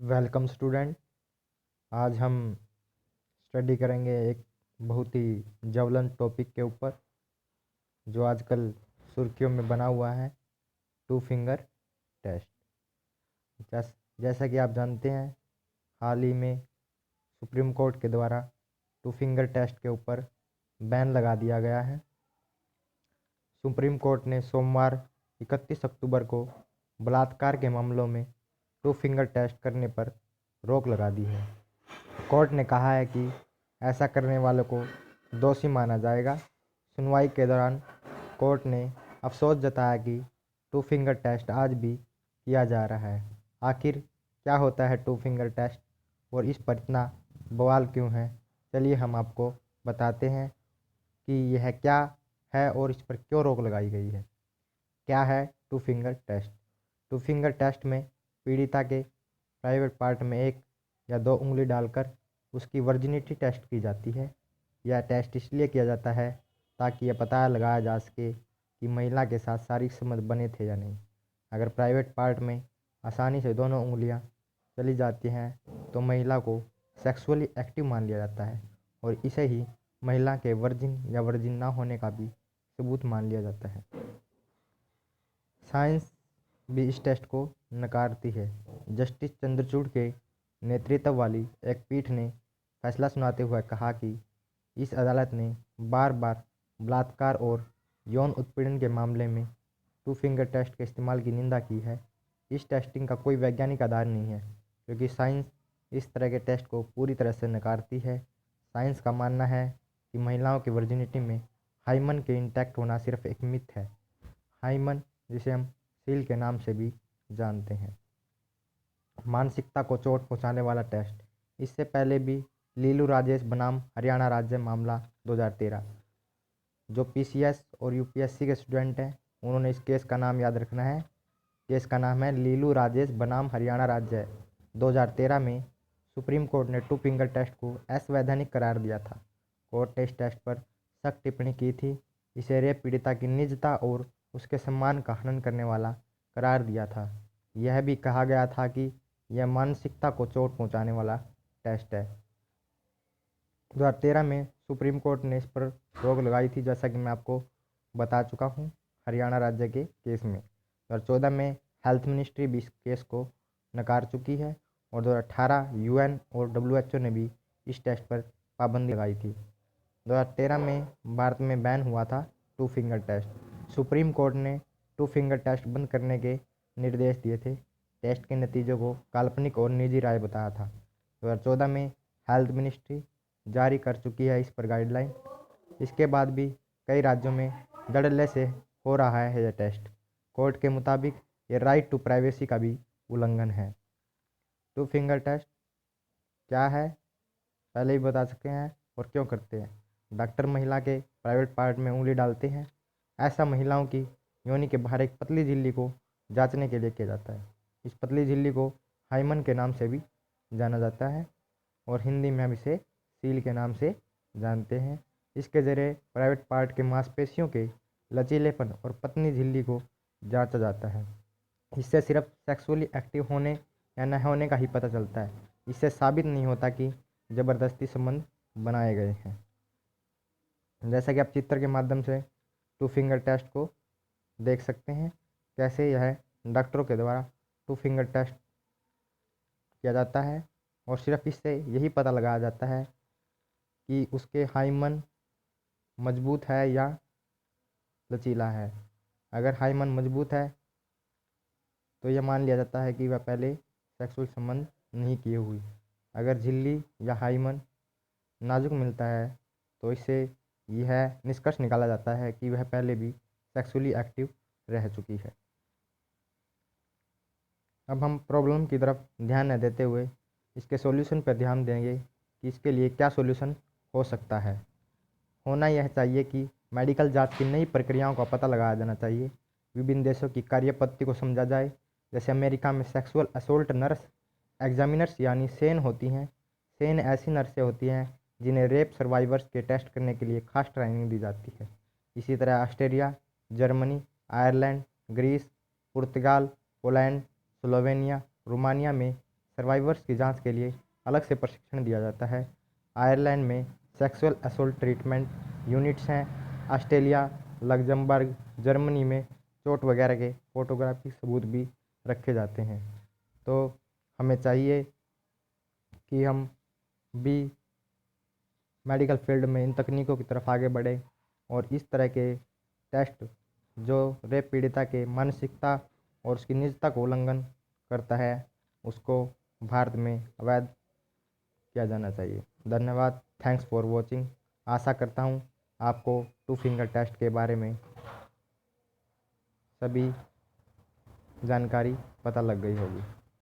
Welcome student. आज हम study करेंगे एक बहुत ही ज्वलन टॉपिक के ऊपर जो आजकल सुर्खियों में बना हुआ है, टू फिंगर टेस्ट। जैसा कि आप जानते हैं, हाल ही में सुप्रीम कोर्ट के द्वारा टू फिंगर टेस्ट के ऊपर बैन लगा दिया गया है। सुप्रीम कोर्ट ने सोमवार 31 अक्टूबर को बलात्कार के मामलों में टू फिंगर टेस्ट करने पर रोक लगा दी है। कोर्ट ने कहा है कि ऐसा करने वालों को दोषी माना जाएगा। सुनवाई के दौरान कोर्ट ने अफसोस जताया कि टू फिंगर टेस्ट आज भी किया जा रहा है। आखिर क्या होता है टू फिंगर टेस्ट और इस पर इतना बवाल क्यों है, चलिए हम आपको बताते हैं कि यह क्या है और इस पर क्यों रोक लगाई गई है। क्या है two finger test? Two finger test में पीड़िता के प्राइवेट पार्ट में एक या दो उंगली डालकर उसकी वर्जिनिटी टेस्ट की जाती है। यह टेस्ट इसलिए किया जाता है ताकि यह पता लगाया जा सके कि महिला के साथ शारीरिक संबंध बने थे या नहीं। अगर प्राइवेट पार्ट में आसानी से दोनों उंगलियां चली जाती हैं तो महिला को सेक्सुअली एक्टिव मान लिया जाता है और इसे ही महिला के वर्जिन या वर्जिन ना होने का भी सबूत मान लिया जाता है। साइंस भी इस टेस्ट को नकारती है। जस्टिस चंद्रचूड़ के नेतृत्व वाली एक पीठ ने फैसला सुनाते हुए कहा कि इस अदालत ने बार बार बलात्कार और यौन उत्पीड़न के मामले में टू फिंगर टेस्ट के इस्तेमाल की निंदा की है। इस टेस्टिंग का कोई वैज्ञानिक आधार नहीं है क्योंकि साइंस इस तरह के टेस्ट को पूरी तरह से नकारती है। साइंस का मानना है कि महिलाओं की वर्जिनिटी में हाइमन के इंटैक्ट होना सिर्फ एक मिथ है। हाइमन, जिसे हम सील के नाम से भी जानते हैं, मानसिकता को चोट पहुंचाने वाला टेस्ट। इससे पहले भी लीलू राजेश बनाम हरियाणा राज्य मामला 2013, जो पीसीएस और यूपीएससी के स्टूडेंट हैं उन्होंने इस केस का नाम याद रखना है। केस का नाम है लीलू राजेश बनाम हरियाणा राज्य। 2013 में सुप्रीम कोर्ट ने टू फिंगर टेस्ट को असंवैधानिक करार दिया था। कोर्ट ने इस टेस्ट पर सख्त टिप्पणी की थी। इसे रेप पीड़िता की निजता और उसके सम्मान का हनन करने वाला करार दिया था। यह भी कहा गया था कि यह मानसिकता को चोट पहुंचाने वाला टेस्ट है। 2013 में सुप्रीम कोर्ट ने इस पर रोक लगाई थी, जैसा कि मैं आपको बता चुका हूँ हरियाणा राज्य के केस में। 2014 में हेल्थ मिनिस्ट्री भी इस केस को नकार चुकी है और 2018 यूएन और डब्ल्यूएचओ ने भी इस टेस्ट पर पाबंदी लगाई थी। 2013 में भारत में बैन हुआ था two finger test. Supreme court ने टू फिंगर टेस्ट बंद करने के निर्देश दिए थे। टेस्ट के नतीजों को काल्पनिक और निजी राय बताया था। 2014 में हेल्थ मिनिस्ट्री जारी कर चुकी है इस पर गाइडलाइन। इसके बाद भी कई राज्यों में धड़ल्ले से हो रहा है यह टेस्ट। कोर्ट के मुताबिक ये राइट टू प्राइवेसी का भी उल्लंघन है। टू फिंगर टेस्ट क्या है पहले ही बता चुके हैं और क्यों करते हैं। डॉक्टर महिला के प्राइवेट पार्ट में उंगली डालते हैं। ऐसा महिलाओं की योनि के बाहर एक पतली झिल्ली को जांचने के लिए किया जाता है। इस पतली झिल्ली को हाइमन के नाम से भी जाना जाता है और हिंदी में हम इसे सील के नाम से जानते हैं। इसके जरिए प्राइवेट पार्ट के मांसपेशियों के लचीलेपन और पतली झिल्ली को जांचा जाता है। इससे सिर्फ सेक्सुअली एक्टिव होने या न होने का ही पता चलता है। इससे साबित नहीं होता कि ज़बरदस्ती संबंध बनाए गए हैं। जैसा कि आप चित्र के माध्यम से टू फिंगर टेस्ट को देख सकते हैं, कैसे यह डॉक्टरों के द्वारा टू फिंगर टेस्ट किया जाता है और सिर्फ इससे यही पता लगाया जाता है कि उसके हाइमन मजबूत है या लचीला है। अगर हाइमन मजबूत है तो यह मान लिया जाता है कि वह पहले सेक्सुअल संबंध नहीं किए हुई। अगर झिल्ली या हाइमन नाजुक मिलता है तो इससे यह निष्कर्ष निकाला जाता है कि वह पहले भी सेक्सुअली एक्टिव रह चुकी है। अब हम प्रॉब्लम की तरफ ध्यान न देते हुए इसके सॉल्यूशन पर ध्यान देंगे कि इसके लिए क्या सॉल्यूशन हो सकता है। होना यह चाहिए कि मेडिकल जांच की नई प्रक्रियाओं का पता लगाया जाना चाहिए। विभिन्न देशों की कार्यपद्धति को समझा जाए। जैसे अमेरिका में सेक्सुअल असोल्ट नर्स एग्जामिनर्स यानी सेन होती हैं। सेन ऐसी नर्सें होती हैं जिन्हें रेप सर्वाइवर्स के टेस्ट करने के लिए खास ट्रेनिंग दी जाती है। इसी तरह ऑस्ट्रेलिया, जर्मनी, आयरलैंड, ग्रीस, पुर्तगाल, पोलैंड, स्लोवेनिया, रोमानिया में सर्वाइवर्स की जांच के लिए अलग से प्रशिक्षण दिया जाता है। आयरलैंड में सेक्सुअल असोल्ट ट्रीटमेंट यूनिट्स हैं। ऑस्ट्रेलिया, लग्जमबर्ग, जर्मनी में चोट वगैरह के फोटोग्राफी सबूत भी रखे जाते हैं। तो हमें चाहिए कि हम भी मेडिकल फील्ड में इन तकनीकों की तरफ आगे बढ़े और इस तरह के टेस्ट जो रेप पीड़िता के मानसिकता और उसकी निजता को उल्लंघन करता है उसको भारत में अवैध किया जाना चाहिए। धन्यवाद। Thanks for watching. आशा करता हूँ आपको 2 फिंगर टेस्ट के बारे में सभी जानकारी पता लग गई होगी।